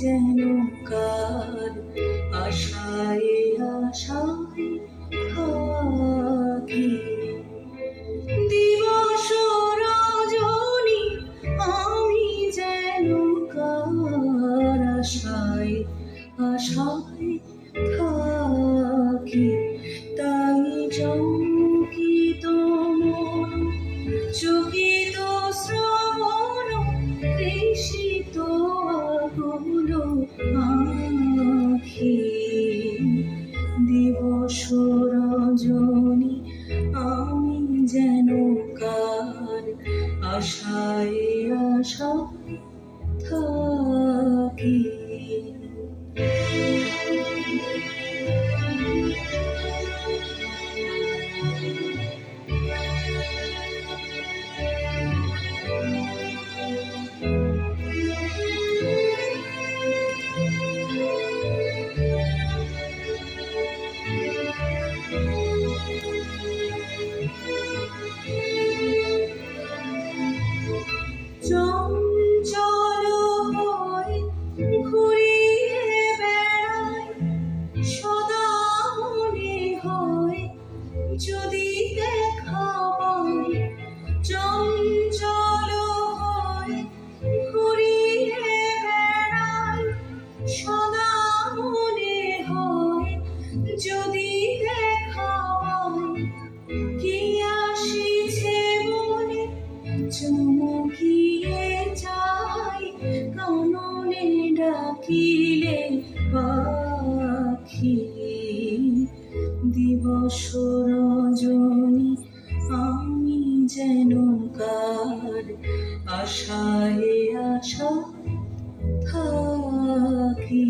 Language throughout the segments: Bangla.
যেন কার আশায় আশায় থাকি। দিবস রজনী আমি যেন কার আশায় আশায় থাকি। তাই চকিত মন চকিত শ্রবণ তৃষিত আকুল আঁখি। দিবস রজনী আমি যেন কার আশায় আশায় থাকি। চঞ্চল হয়ে ঘুরিয়ে বেড়াই সদা মনে হয় যদি দেখা পাই। চঞ্চল হয়ে ঘুরিয়ে বেড়াই সদা মনে হয় যদি দেখা পাই। কি আসিছে বলে চমকিয়ে যাই কাননে ডাকিলে পাখি। দিবস রজনী আমি যেন কার আশায় আশায় থাকি।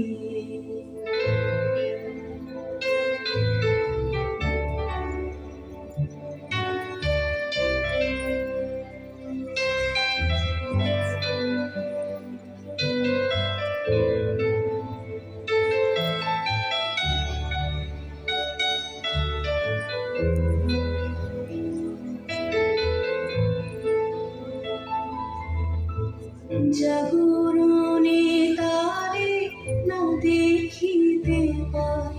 জাগরণে তারে না দেখিতে পাই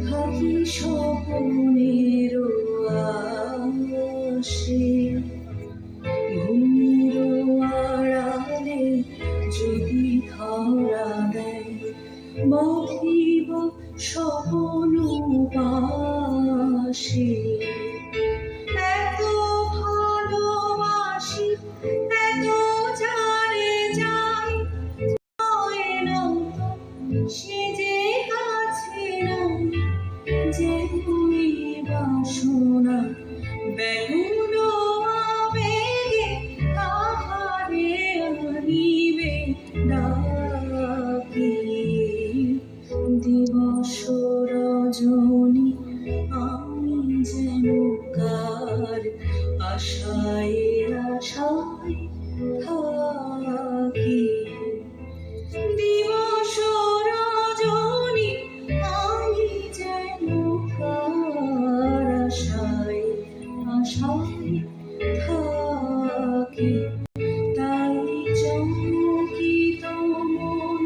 থাকি স্বপ্নের আশে। ঘুমের আড়ালে যদি ধরা দেয় বাঁধিব স্বপ্ন পাশে। এত ভালোবাসি এত জানে যাই হয় না সে যে কাছে নাই। যে তুই বাসনা বেগুন আবেগে তাহারে আনিবে ডাকি। দিবস রজনী আমি যেন কার আশায় আশায় থাকি। দিবস রজনী আমি যেন কার আশায় আশায় থাকি। তাই চমকিত মন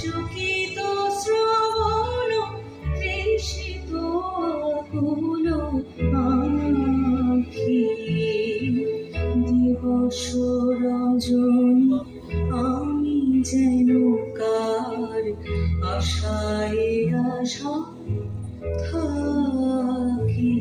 চকিত শ্রবণ তৃষিত আকুল আঁখি। দিবস রজনী আমি যেন কার আশায় আশায় থাকি।